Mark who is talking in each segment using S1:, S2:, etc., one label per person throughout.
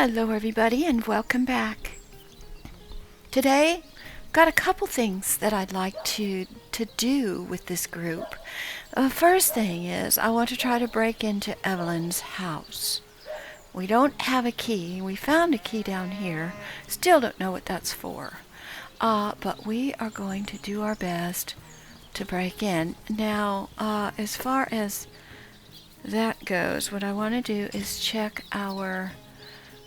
S1: Hello everybody and welcome back. Today, got a couple things that I'd like to do with this group. First thing is I want to try to break into Evelyn's house. We don't have a key. We found a key down here. Still don't know what that's for. But we are going to do our best to break in. Now, as far as that goes, what I want to do is check our...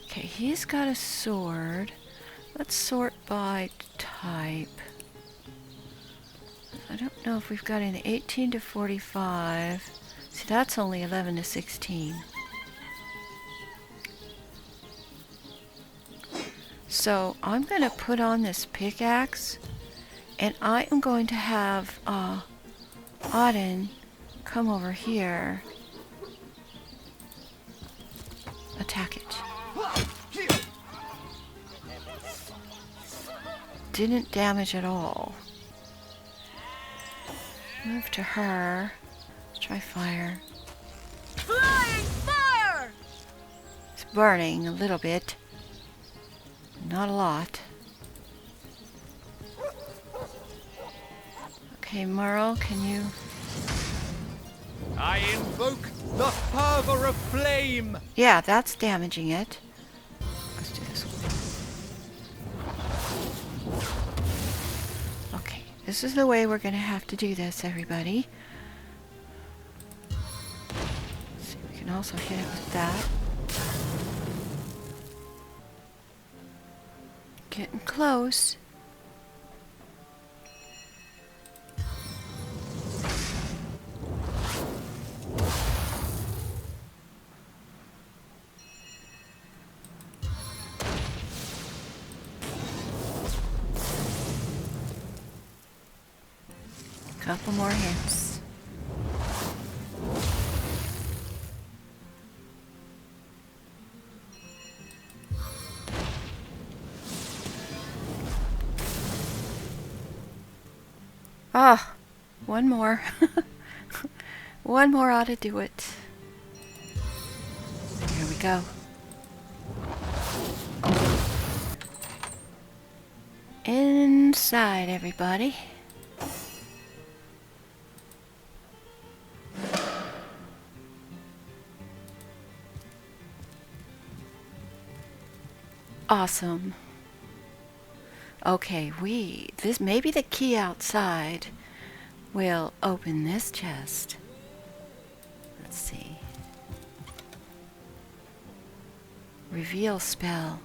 S1: Okay, he's got a sword. Let's sort by type. I don't know if we've got any 18 to 45. See, that's only 11 to 16. So I'm going to put on this pickaxe, and I am going to have Auden come over here. Attack it. Didn't damage at all. Move to her. Let's try fire.
S2: Flying fire!
S1: It's burning a little bit. Not a lot. Okay, Merle, can you...
S3: I invoke the fervor of flame!
S1: Yeah, that's damaging it. Let's do this one. Okay, this is the way we're going to have to do this, everybody. Let's see, we can also hit it with that. Getting close. Couple more hits. Ah, one more. One more ought to do it. Here we go. Inside, everybody. Awesome. Okay, this maybe the key outside will open this chest. Let's see. Reveal spell.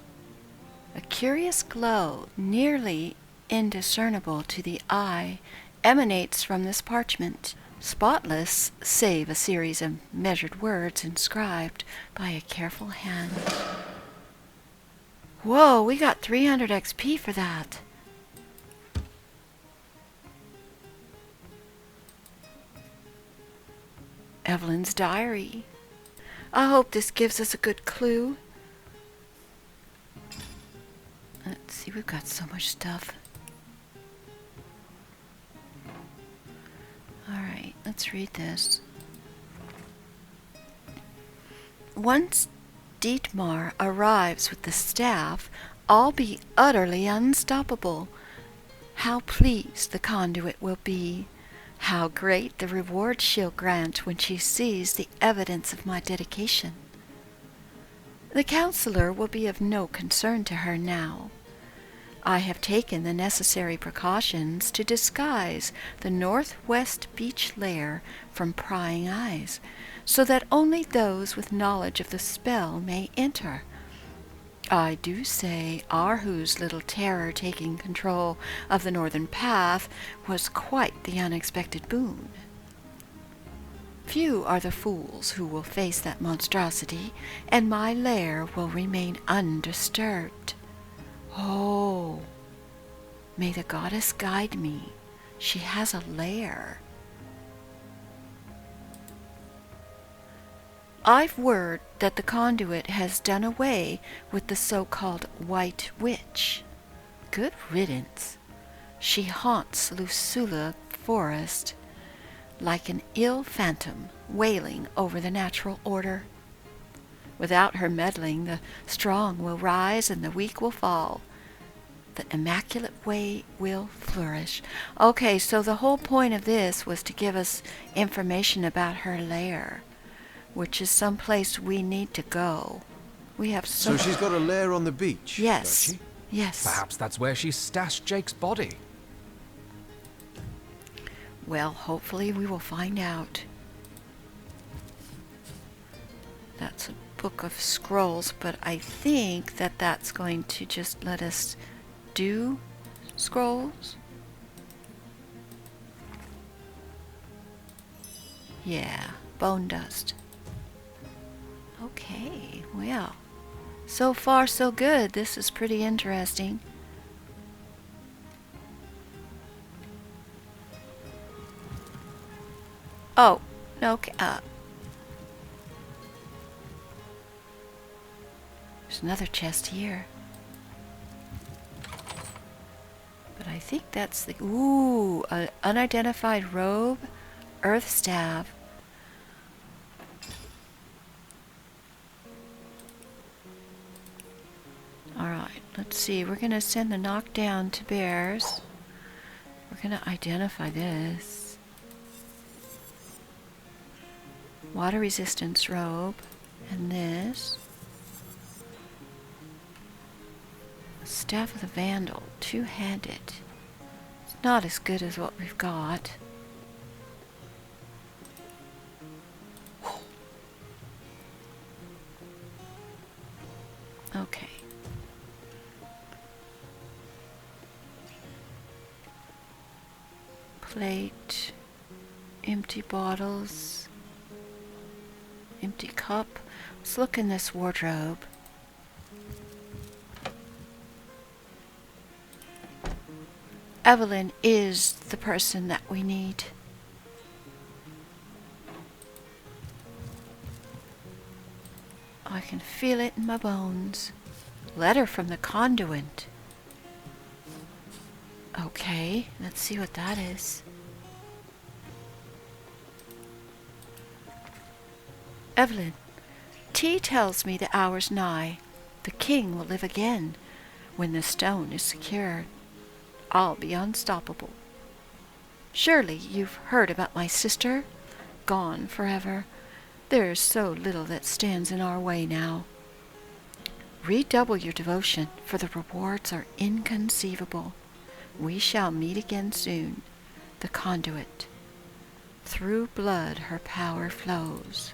S1: A curious glow, nearly indiscernible to the eye, emanates from this parchment. Spotless, save a series of measured words inscribed by a careful hand. Whoa, we got 300 XP for that. Evelyn's diary. I hope this gives us a good clue. Let's see, we've got so much stuff. Alright, let's read this. Once Dietmar arrives with the staff, all be utterly unstoppable. How pleased the conduit will be. How great the reward she'll grant when she sees the evidence of my dedication. The counselor will be of no concern to her now. I have taken the necessary precautions to disguise the northwest beach lair from prying eyes, so that only those with knowledge of the spell may enter. I do say Arhu's little terror taking control of the northern path was quite the unexpected boon. Few are the fools who will face that monstrosity, and my lair will remain undisturbed. Oh, may the goddess guide me. She has a lair. I've word that the conduit has done away with the so-called White Witch. Good riddance. She haunts Lucula Forest like an ill phantom wailing over the natural order. Without her meddling, the strong will rise and the weak will fall. The immaculate way will flourish. Okay, so the whole point of this was to give us information about her lair, which is someplace we need to go. We have
S4: So she's got a lair on the beach,
S1: Yes.
S4: does she?
S1: Yes.
S3: Perhaps that's where she stashed Jake's body.
S1: Well, hopefully we will find out. That's a book of scrolls, but I think that that's going to just let us do scrolls. Yeah, bone dust. Okay, well, so far so good. This is pretty interesting. Oh, no, there's another chest here. But I think that's the... Ooh, an unidentified robe, earth staff. Alright, let's see. We're going to send the knockdown to bears. We're going to identify this. Water resistance robe. And this. Staff of the Vandal, two-handed. It's not as good as what we've got. Okay. Plate, empty bottles, empty cup. Let's look in this wardrobe. Evelyn is the person that we need. I can feel it in my bones. Letter from the conduit. Okay, let's see what that is. Evelyn, T tells me the hour's nigh. The king will live again when the stone is secured. I'll be unstoppable. Surely you've heard about my sister? Gone forever. There's so little that stands in our way now. Redouble your devotion, for the rewards are inconceivable. We shall meet again soon. The conduit. Through blood her power flows.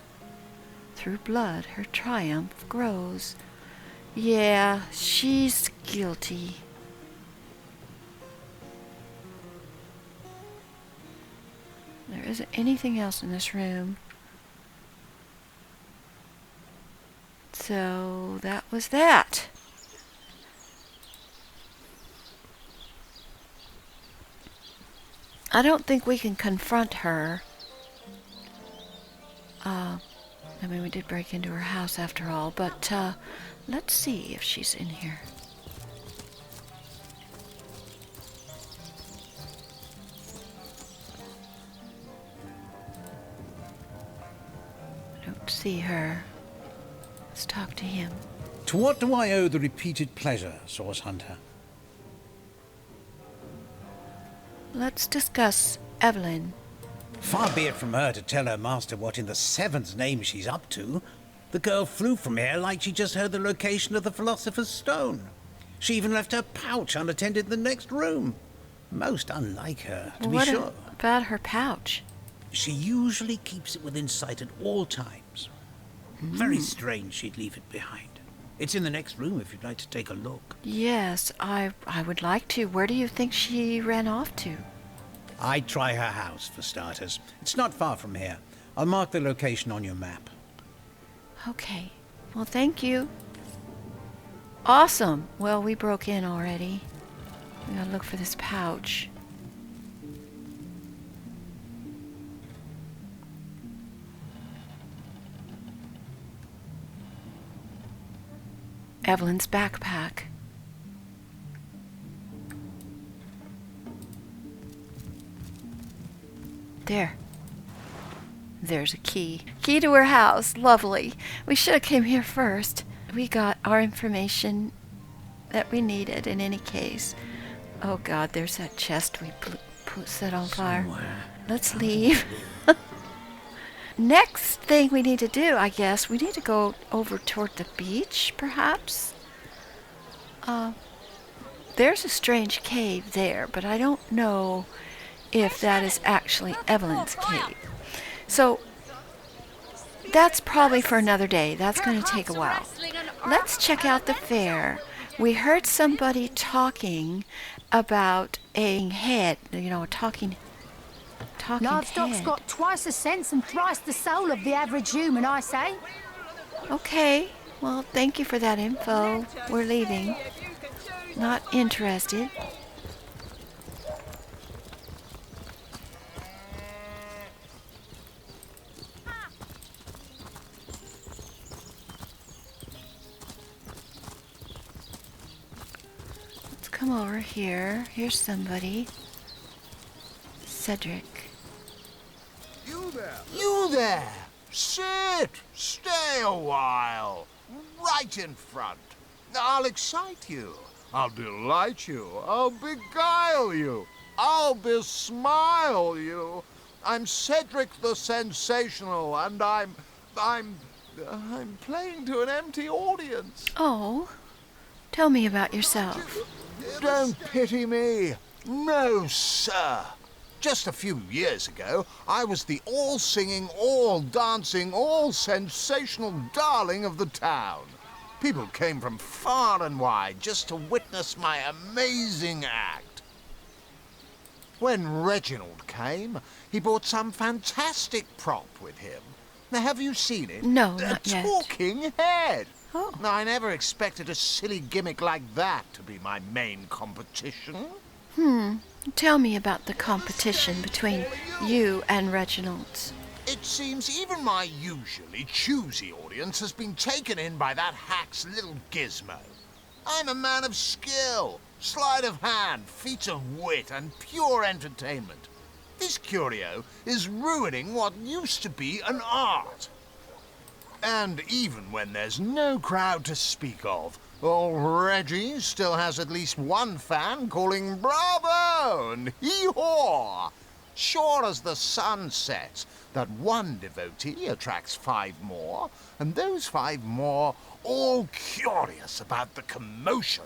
S1: Through blood her triumph grows. Yeah, she's guilty. There isn't anything else in this room. So that was that. I don't think we can confront her. I mean, we did break into her house after all, but let's see if she's in here. I don't see her. Let's talk to him.
S5: To what do I owe the repeated pleasure, Source Hunter?
S1: Let's discuss Evelyn.
S5: Far be it from her to tell her master what in the seven's name she's up to. The girl flew from here like she just heard the location of the Philosopher's Stone. She even left her pouch unattended in the next room. Most unlike her, to be sure.
S1: What about her pouch?
S5: She usually keeps it within sight at all times. Very strange she'd leave it behind. It's in the next room if you'd like to take a look.
S1: Yes, I would like to. Where do you think she ran off to?
S5: I'd try her house, for starters. It's not far from here. I'll mark the location on your map.
S1: Okay. Well, thank you. Awesome. Well, we broke in already. We gotta look for this pouch. Evelyn's backpack. There. There's a key. Key to her house. Lovely. We should have came here first. We got our information that we needed in any case. Oh God, there's that chest we set on fire. Let's leave. Next thing we need to do, I guess, we need to go over toward the beach, perhaps. There's a strange cave there, but I don't know if that is actually Evelyn's cave. So that's probably for another day. That's going to take a while. Let's check out the fair. We heard somebody talking about a head, a talking
S2: Livestock's
S1: head.
S2: got twice the sense and thrice the soul of the average human, I say.
S1: Okay, well, thank you for that info. We're leaving. Not interested. Let's come over here. Here's somebody. Cedric.
S4: You there! Sit! Stay a while. Right in front. I'll excite you. I'll delight you. I'll beguile you. I'll besmile you. I'm Cedric the Sensational, and I'm playing to an empty audience.
S1: Oh, tell me about yourself.
S4: Don't pity me. No, sir. Just a few years ago, I was the all-singing, all-dancing, all-sensational darling of the town. People came from far and wide just to witness my amazing act. When Reginald came, he brought some fantastic prop with him. Now, have you seen it?
S1: No,
S4: A
S1: not yet.
S4: talking head.
S1: Oh.
S4: Now, I never expected a silly gimmick like that to be my main competition.
S1: Tell me about the competition between you and Reginald.
S4: It seems even my usually choosy audience has been taken in by that hack's little gizmo. I'm a man of skill, sleight of hand, feats of wit, and pure entertainment. This curio is ruining what used to be an art. And even when there's no crowd to speak of, old Reggie still has at least one fan calling bravo and hee-haw. Sure as the sun sets, that one devotee attracts 5 more, and those 5 more all curious about the commotion.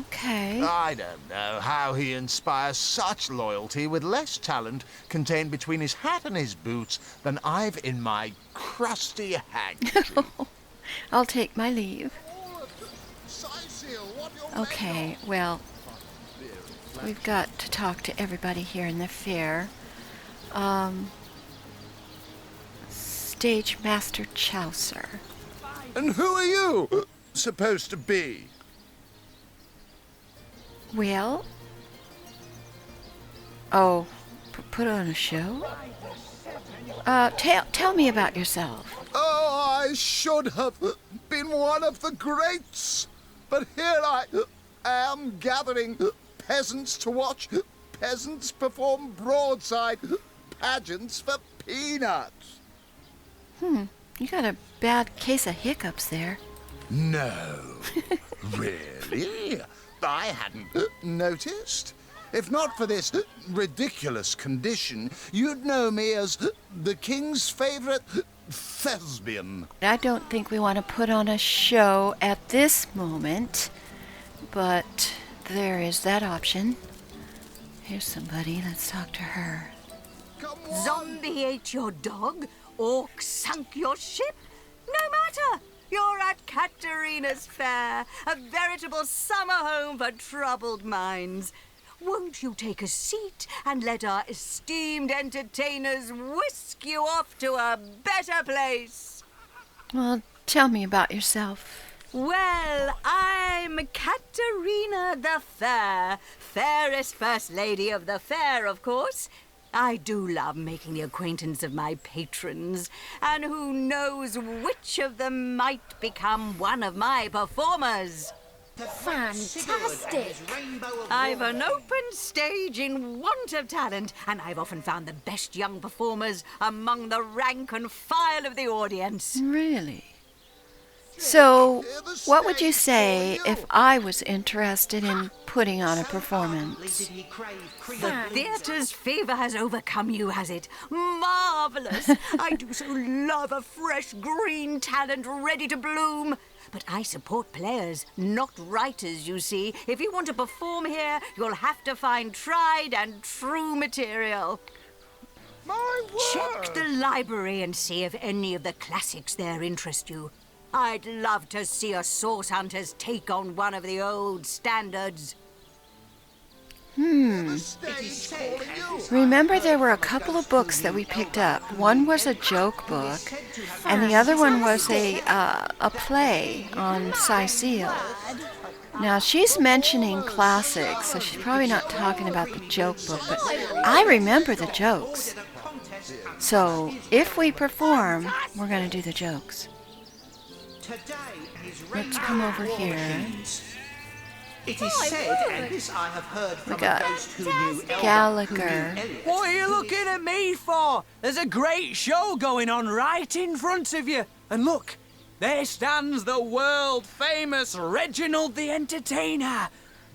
S1: Okay.
S4: I don't know how he inspires such loyalty with less talent contained between his hat and his boots than I've in my crusty handkerchief.
S1: I'll take my leave. Okay, well, we've got to talk to everybody here in the fair. Stage Master Chaucer.
S3: And who are you supposed to be?
S1: Well, oh, put on a show? Tell me about yourself.
S3: Oh, I should have been one of the greats. But here I am gathering peasants to watch peasants perform broadside pageants for peanuts.
S1: You got a bad case of hiccups there.
S4: No, really? I hadn't noticed. If not for this ridiculous condition, you'd know me as the king's favorite thespian.
S1: I don't think we want to put on a show at this moment, but there is that option. Here's somebody. Let's talk to her.
S4: Come on.
S6: Zombie ate your dog? Orc sunk your ship? No matter! You're at Katerina's Fair, a veritable summer home for troubled minds. Won't you take a seat and let our esteemed entertainers whisk you off to a better place?
S1: Well, tell me about yourself.
S6: Well, I'm Katerina the Fair, fairest first lady of the fair, of course. I do love making the acquaintance of my patrons, and who knows which of them might become one of my performers.
S2: Fantastic!
S6: I've an open stage in want of talent, and I've often found the best young performers among the rank and file of the audience.
S1: Really? So, what would you say if I was interested in putting on a performance?
S6: The theatre's fever has overcome you, has it? Marvellous! I do so love a fresh green talent ready to bloom. But I support players, not writers, you see. If you want to perform here, you'll have to find tried and true material.
S3: My word!
S6: Check the library and see if any of the classics there interest you. I'd love to see a Source Hunters take on one of the old standards.
S3: The stage calling you.
S1: Remember, there were a couple of books that we picked up. One was a joke book, and the other one was a play on Cecile. Now, she's mentioning classics, so she's probably not talking about the joke book, but I remember the jokes. So, if we perform, we're going to do the jokes. Let's come over here.
S7: It is said, and this I have heard from
S1: We got
S7: a ghost who knew Elba,
S1: Gallagher.
S7: who knew Elliot.
S8: What are you looking at me for? There's a great show going on right in front of you. And look, there stands the world-famous Reginald the Entertainer.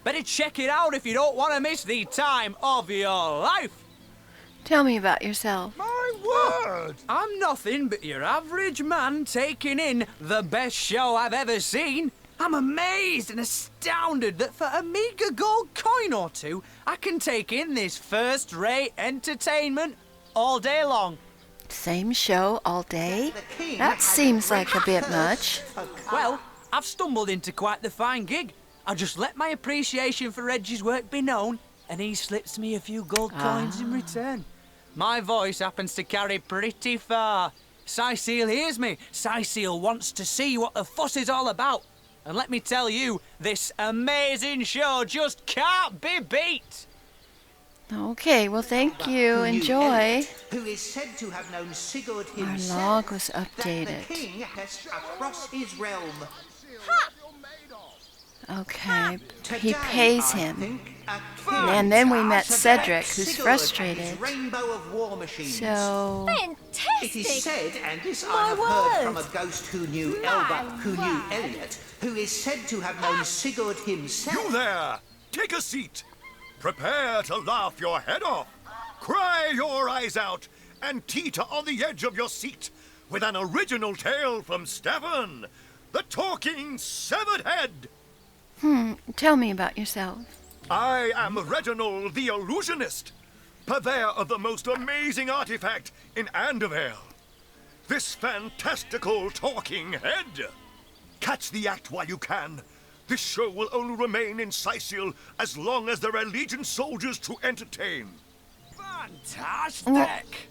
S8: Better check it out if you don't want to miss the time of your life.
S1: Tell me about yourself.
S3: My word!
S8: I'm nothing but your average man taking in the best show I've ever seen. I'm amazed and astounded that for a meager gold coin or two, I can take in this first-rate entertainment all day long.
S1: Same show all day? That seems like a bit much.
S8: Well, I've stumbled into quite the fine gig. I just let my appreciation for Reggie's work be known, and he slips me a few gold coins in return. My voice happens to carry pretty far. Cecile hears me. Cecile wants to see what the fuss is all about. And let me tell you, this amazing show just can't be beat.
S1: Okay, well, thank you.
S7: Who knew
S1: Enjoy.
S7: Elliot, who is said to have known Sigurd
S1: Our
S7: himself.
S1: log was
S7: That
S1: updated.
S7: the king has across his realm.
S1: Okay, he
S7: Today,
S1: pays
S7: I
S1: him.
S7: think, a king
S1: And then we met
S7: today,
S1: Cedric, who's
S7: Sigurd
S1: frustrated.
S7: and his rainbow of war machines.
S1: So,
S7: It is said, and this I
S2: My
S7: have heard from
S2: word.
S7: a ghost who knew Elba, who knew Elliot, who is said to have known Sigurd himself.
S9: You there! Take a seat. Prepare to laugh your head off, cry your eyes out, and teeter on the edge of your seat with an original tale from Stefan, the talking severed head.
S1: tell me about yourself.
S9: I am Reginald the Illusionist, purveyor of the most amazing artifact in Andevale. This fantastical talking head. Catch the act while you can. This show will only remain in Sicil as long as there are Legion soldiers to entertain.
S8: Fantastic.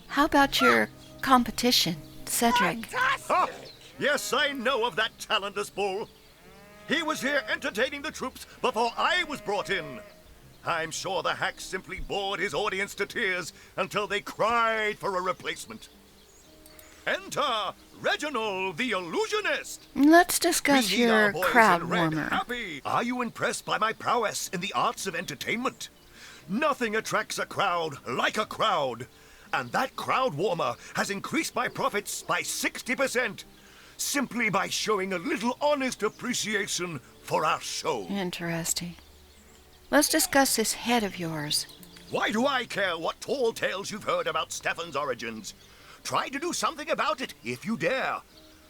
S1: How about your competition, Cedric?
S9: Ah, yes, I know of that talentless bull. He was here entertaining the troops before I was brought in. I'm sure the hack simply bored his audience to tears until they cried for a replacement. Enter Reginald the Illusionist.
S1: Let's discuss
S9: We need our
S1: your
S9: boys
S1: crowd
S9: in red
S1: warmer.
S9: happy. Are you impressed by my prowess in the arts of entertainment? Nothing attracts a crowd like a crowd. And that crowd warmer has increased my profits by 60%, simply by showing a little honest appreciation for our show.
S1: Interesting. Let's discuss this head of yours.
S9: Why do I care what tall tales you've heard about Stefan's origins? Try to do something about it if you dare.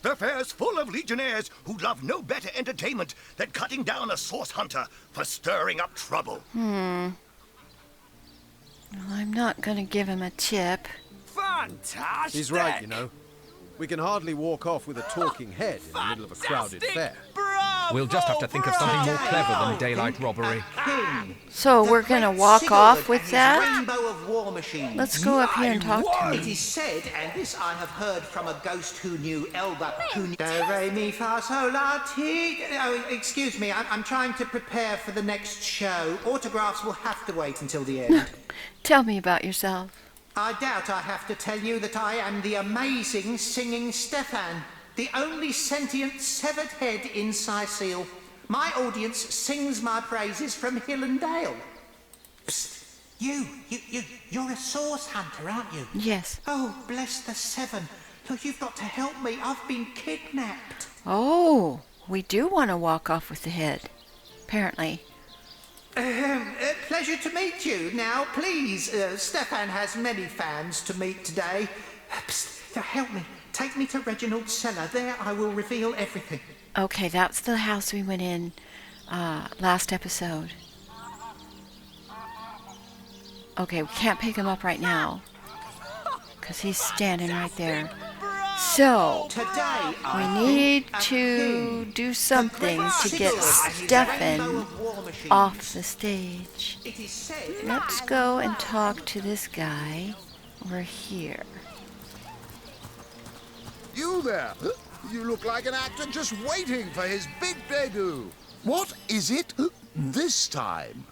S9: The fair's full of legionnaires who love no better entertainment than cutting down a source hunter for stirring up trouble.
S1: Well, I'm not going to give him a tip.
S8: Fantastic.
S10: He's right, you know. We can hardly walk off with a talking head in the middle of a crowded fair.
S8: Bravo,
S11: We'll just have to think of something more clever than daylight robbery.
S7: King.
S1: So we're going to walk
S7: Sigurd
S1: off with
S7: and his
S1: that?
S7: rainbow of war machines.
S1: Let's go up here and talk to
S7: It
S1: him.
S7: is said, and this I have heard from a ghost who knew Elba, who knew... Do, re, mi, fa, sol, la, ti... Oh, excuse me, I'm trying to prepare for the next show. Autographs will have to wait until the end.
S1: Tell me about yourself.
S7: I doubt I have to tell you that I am the amazing singing Stefan, the only sentient severed head in Sicile. My audience sings my praises from hill and dale. Psst. You're a source hunter, aren't you?
S1: Yes.
S7: Oh, bless the seven. Look, you've got to help me. I've been kidnapped.
S1: Oh, we do want to walk off with the head, apparently.
S7: Pleasure to meet you. Now, please, Stefan has many fans to meet today. Psst, now help me. Take me to Reginald's cellar. There I will reveal everything.
S1: Okay, that's the house we went in last episode. Okay, we can't pick him up right now because he's standing right there. So, we need to do something to get Stefan off the stage. Let's go and talk to this guy over here.
S3: You there! You look like an actor just waiting for his big debut. What is it this time?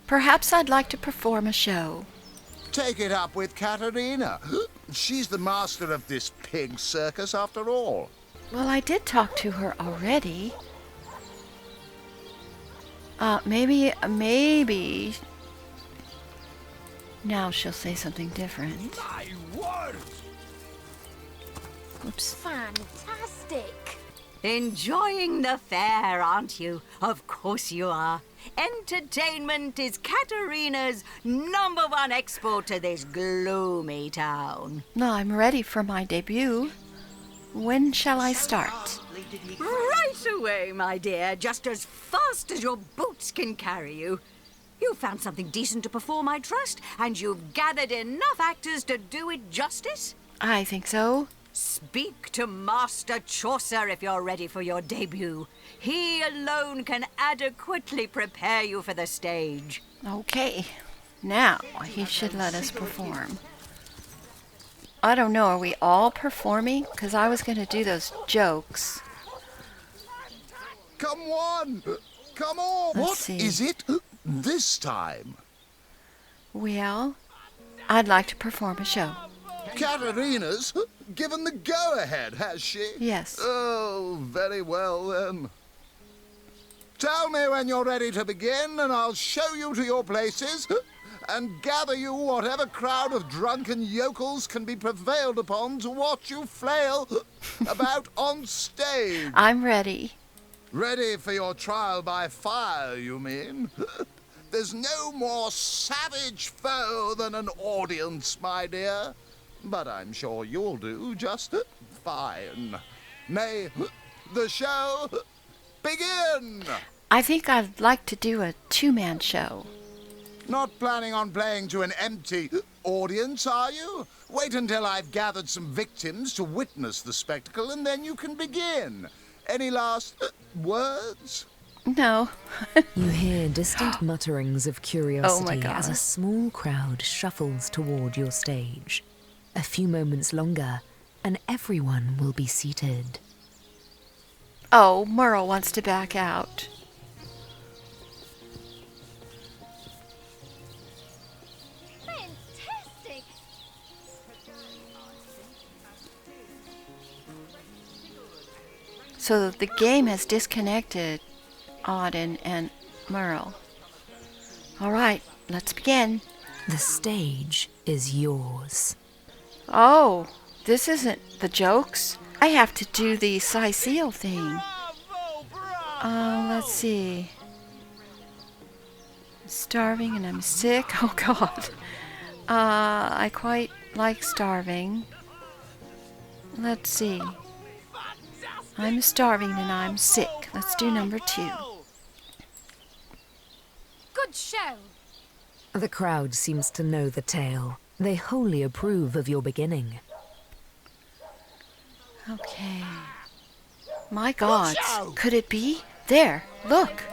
S1: Perhaps I'd like to perform a show.
S3: Take it up with Katerina. She's the master of this pig circus after all.
S1: Well, I did talk to her already. Maybe now she'll say something different.
S9: My word!
S1: Oops.
S2: Fantastic.
S6: Enjoying the fair, aren't you? Of course you are. Entertainment is Katerina's #1 export to this gloomy town.
S1: No, I'm ready for my debut. When shall I start?
S6: Right away, my dear, just as fast as your boots can carry you. You found something decent to perform, I trust, and you've gathered enough actors to do it justice?
S1: I think so.
S6: Speak to Master Chaucer if you're ready for your debut. He alone can adequately prepare you for the stage.
S1: Okay. Now, he should let us perform. I don't know, are we all performing? Because I was going to do those jokes.
S3: Come on! Come on!
S1: Let's
S3: What
S1: see.
S3: is it this time?
S1: Well, I'd like to perform a show.
S3: Katerina's given the go-ahead, has she?
S1: Yes.
S3: Oh, very well then. Tell me when you're ready to begin, and I'll show you to your places and gather you whatever crowd of drunken yokels can be prevailed upon to watch you flail about on stage.
S1: I'm ready.
S3: Ready for your trial by fire, you mean? There's no more savage foe than an audience, my dear. But I'm sure you'll do just fine. May the show begin!
S1: I think I'd like to do a two-man show.
S3: Not planning on playing to an empty audience, are you? Wait until I've gathered some victims to witness the spectacle, and then you can begin. Any last words?
S1: No.
S12: You hear distant mutterings of curiosity as a
S1: God.
S12: small crowd shuffles toward your stage. A few moments longer, and everyone will be seated.
S1: Oh, Merle wants to back out.
S2: Fantastic.
S1: So the game has disconnected Auden and Merle. All right, let's begin.
S12: The stage is yours.
S1: Oh, this isn't the jokes. I have to do the Cecile thing. Let's see. I'm starving and I'm sick. Oh, God. I quite like starving. Let's see. I'm starving and I'm sick. Let's do number 2.
S2: Good show.
S12: The crowd seems to know the tale. They wholly approve of your beginning.
S1: Okay. My God. Could it be? There. Look.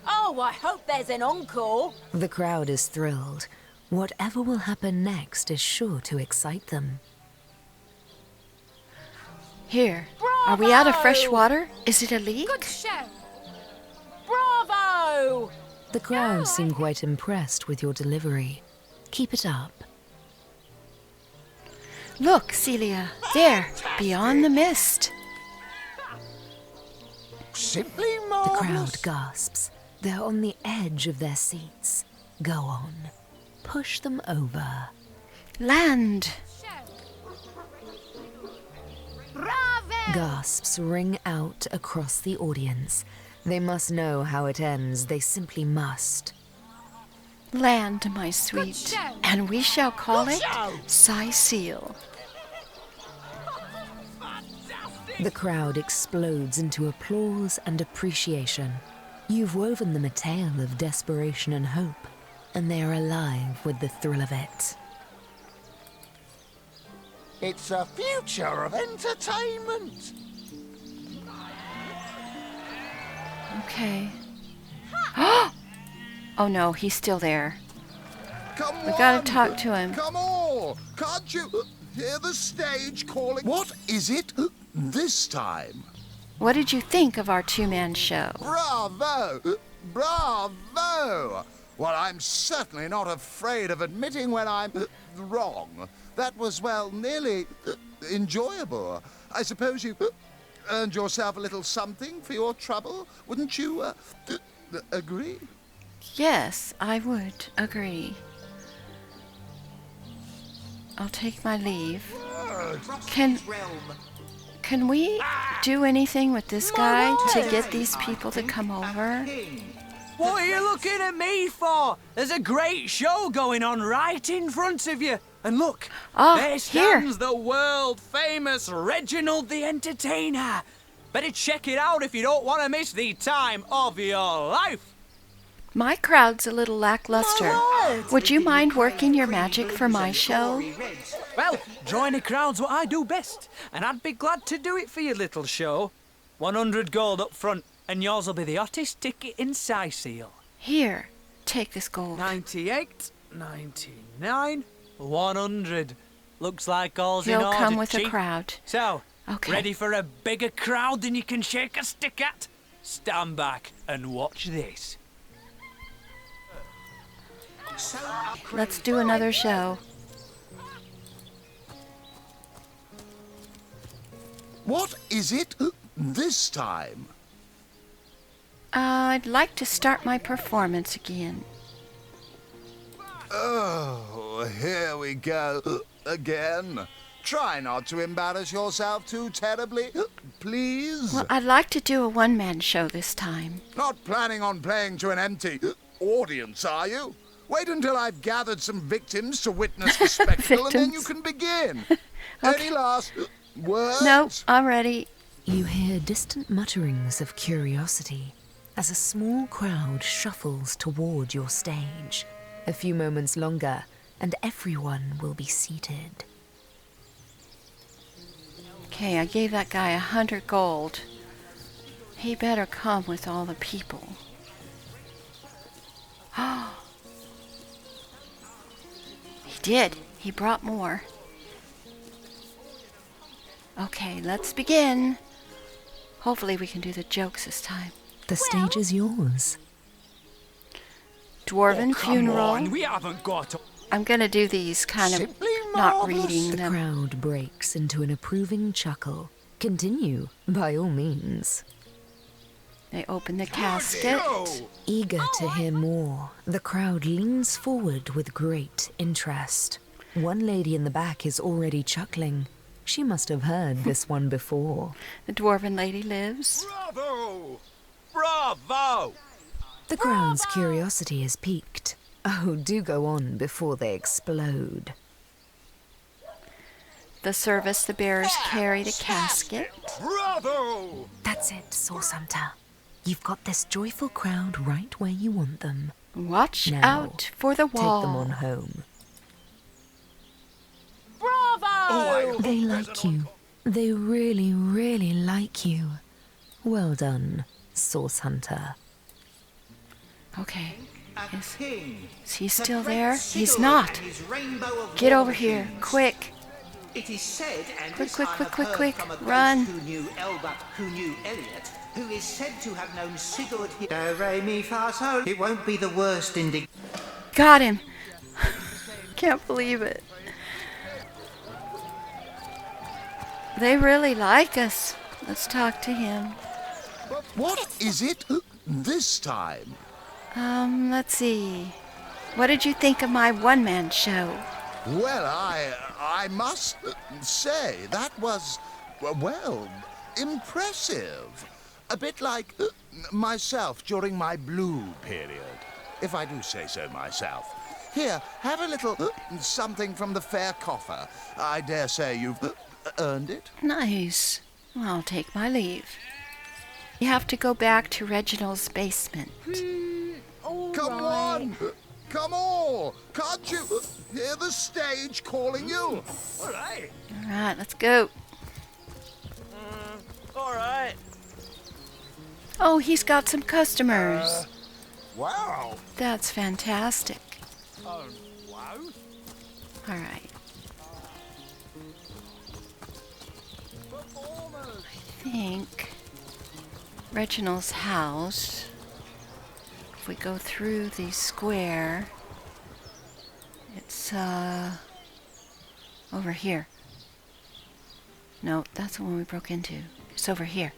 S2: Oh, I hope there's an encore.
S12: The crowd is thrilled. Whatever will happen next is sure to excite them.
S1: Here. Are we out of fresh water? Is it a leak?
S2: Good show. Bravo!
S12: The crowd seem quite impressed with your delivery. Keep it up.
S1: Look, Celia. There. Beyond the mist.
S3: Simply
S12: The
S3: marvelous.
S12: crowd gasps. They're on the edge of their seats. Go on. Push them over.
S1: Land!
S12: Gasps ring out across the audience. They must know how it ends. They simply must.
S1: Land, my sweet, and we shall call it Seal.
S12: The crowd explodes into applause and appreciation. You've woven them a tale of desperation and hope, and they are alive with the thrill of it.
S3: It's a future of entertainment.
S1: Okay. Oh no, he's still there.
S3: Come
S1: We
S3: on.
S1: gotta talk to him.
S3: Come on. Can't you hear the stage calling? What is it this time?
S1: What did you think of our two-man show?
S3: Bravo! Bravo! Well, I'm certainly not afraid of admitting when I'm wrong. That was, well, nearly enjoyable. I suppose you earned yourself a little something for your trouble. Wouldn't you agree?
S1: Yes, I would agree. I'll take my leave. Can we do anything with this guy to get these people to come over?
S8: What are you looking at me for? There's a great show going on right in front of you. And look, there stands the world-famous Reginald the Entertainer. Better check it out if you don't want to miss the time of your life.
S1: My crowd's a little lackluster. Would you mind working your magic for my show?
S8: Well, join a crowd's what I do best, and I'd be glad to do it for your little show. 100 gold up front, and yours will be the hottest ticket in Seal.
S1: Here, take this gold.
S8: 98, 99, 100. Looks like all's in
S1: He'll
S8: order,
S1: come with a
S8: Chief.
S1: crowd.
S8: So,
S1: Okay.
S8: ready for a bigger crowd than you can shake a stick at? Stand back and watch this.
S1: Let's do another show.
S3: What is it this time?
S1: I'd like to start my performance again.
S3: Oh, here we go again. Try not to embarrass yourself too terribly, please.
S1: Well, I'd like to do a one-man show this time.
S3: Not planning on playing to an empty audience, are you? Wait until I've gathered some victims to witness the spectacle, and then you can begin. Any last words?
S1: Nope, I'm ready.
S12: You hear distant mutterings of curiosity as a small crowd shuffles toward your stage. A few moments longer, and everyone will be seated.
S1: Okay, I gave that guy 100 gold. He better come with all the people. He did. He brought more. Okay, let's begin. Hopefully we can do the jokes this time.
S12: The stage is yours.
S1: Dwarven funeral.
S8: On, we haven't got.
S1: I'm gonna do these kind of not reading
S12: The
S1: them.
S12: crowd breaks into an approving chuckle. Continue, by all means.
S1: They open the casket.
S12: Eager to hear more, the crowd leans forward with great interest. One lady in the back is already chuckling. She must have heard this one before.
S1: The dwarven lady lives.
S9: Bravo!
S4: Bravo!
S12: The crowd's curiosity is piqued. Oh, do go on before they explode.
S1: The service the bearers carry the casket.
S9: Bravo!
S12: That's it, Source Hunter. You've got this joyful crowd right where you want them.
S1: Watch
S12: Now,
S1: out for the wall.
S12: Take them on home.
S6: Bravo!
S12: They like you. They really, really like you. Well done, Source Hunter.
S1: Okay. Is
S7: King.
S1: he
S7: The
S1: still
S7: great
S1: there?
S7: Sigurd
S1: He's not.
S7: and his rainbow of
S1: Get
S7: war
S1: over here,
S7: machines.
S1: quick.
S7: It is said, and
S1: Quick,
S7: this
S1: quick,
S7: I
S1: quick,
S7: have
S1: quick,
S7: heard
S1: quick.
S7: from a ghost
S1: Run.
S7: who knew Elbert, who knew Elliot, who is said to have known Sigurd. Do, re, mi, fa, sol. It won't be the worst
S1: Got him. Can't believe it. They really like us. Let's talk to him.
S3: But what is it this time?
S1: Let's see. What did you think of my one-man show?
S3: Well, I must say that was, well, impressive. A bit like myself during my blue period, if I do say so myself. Here, have a little something from the fair coffer. I dare say you've earned it.
S1: Nice. Well, I'll take my leave. You have to go back to Reginald's basement.
S3: Come on! Come on! Can't you hear the stage calling you?
S8: All right.
S1: All right, let's go.
S8: All right.
S1: Oh, he's got some customers.
S3: Wow!
S1: That's fantastic.
S8: Oh, wow.
S1: All right. I think Reginald's house, if we go through the square, it's over here. No, that's the one we broke into. It's over here.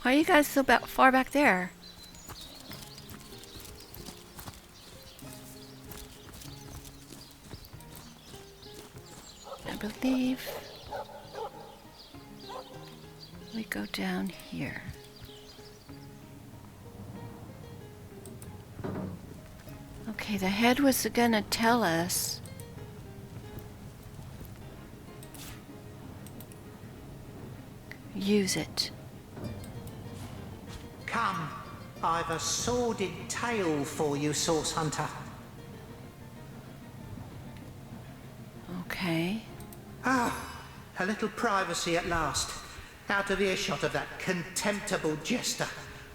S1: Why are you guys so far back there? I believe we go down here. Okay, the head was gonna tell us. Use it.
S7: Come, I've a sordid tale for you, Source Hunter.
S1: Okay.
S7: Ah, a little privacy at last. Out of earshot of that contemptible jester,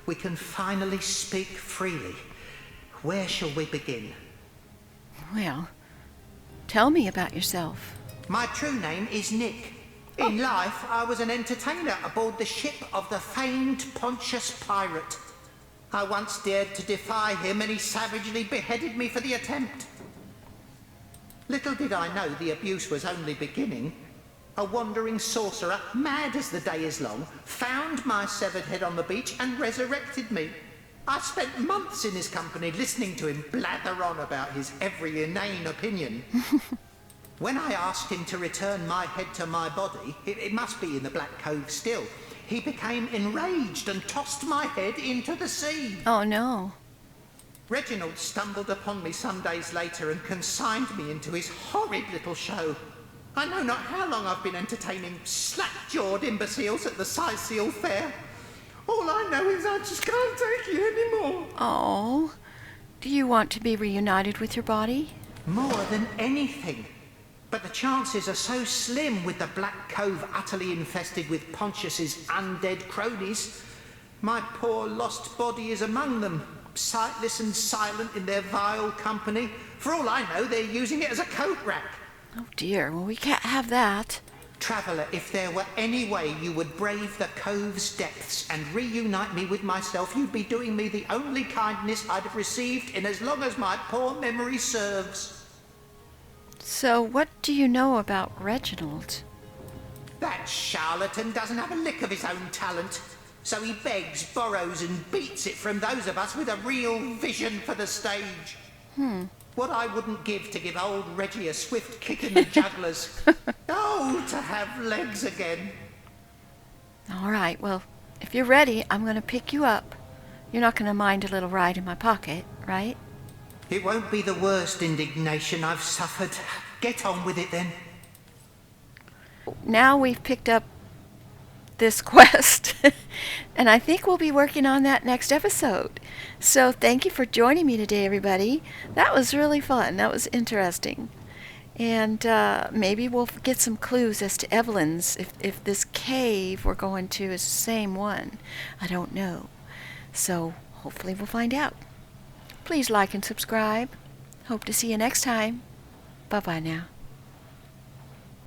S7: we can finally speak freely. Where shall we begin?
S1: Well, tell me about yourself.
S7: My true name is Nick. In life, I was an entertainer aboard the ship of the famed Pontius Pirate. I once dared to defy him, and he savagely beheaded me for the attempt. Little did I know the abuse was only beginning. A wandering sorcerer, mad as the day is long, found my severed head on the beach and resurrected me. I spent months in his company listening to him blather on about his every inane opinion. When I asked him to return my head to my body, it must be in the Black Cove still, he became enraged and tossed my head into the sea.
S1: Oh no.
S7: Reginald stumbled upon me some days later and consigned me into his horrid little show. I know not how long I've been entertaining slack-jawed imbeciles at the Sicil Fair. All I know is I just can't take it anymore.
S1: Oh, do you want to be reunited with your body?
S7: More than anything. But the chances are so slim with the Black Cove utterly infested with Pontius's undead cronies. My poor lost body is among them, sightless and silent in their vile company. For all I know, they're using it as a coat rack.
S1: Oh dear, well we can't have that.
S7: Traveller, if there were any way you would brave the cove's depths and reunite me with myself, you'd be doing me the only kindness I'd have received in as long as my poor memory serves.
S1: So what do you know about Reginald?
S7: That charlatan doesn't have a lick of his own talent. So he begs, borrows and beats it from those of us with a real vision for the stage. What I wouldn't give to give old Reggie a swift kick in the jugglers. Oh, to have legs again.
S1: All right, well, if you're ready, I'm going to pick you up. You're not going to mind a little ride in my pocket, right?
S7: It won't be the worst indignation I've suffered. Get on with it then.
S1: Now we've picked up this quest, and I think we'll be working on that next episode. So thank you for joining me today, everybody. That was really fun. That was interesting. And maybe we'll get some clues as to Evelyn's, if this cave we're going to is the same one. I don't know. So hopefully we'll find out. Please like and subscribe. Hope to see you next time. Bye-bye now.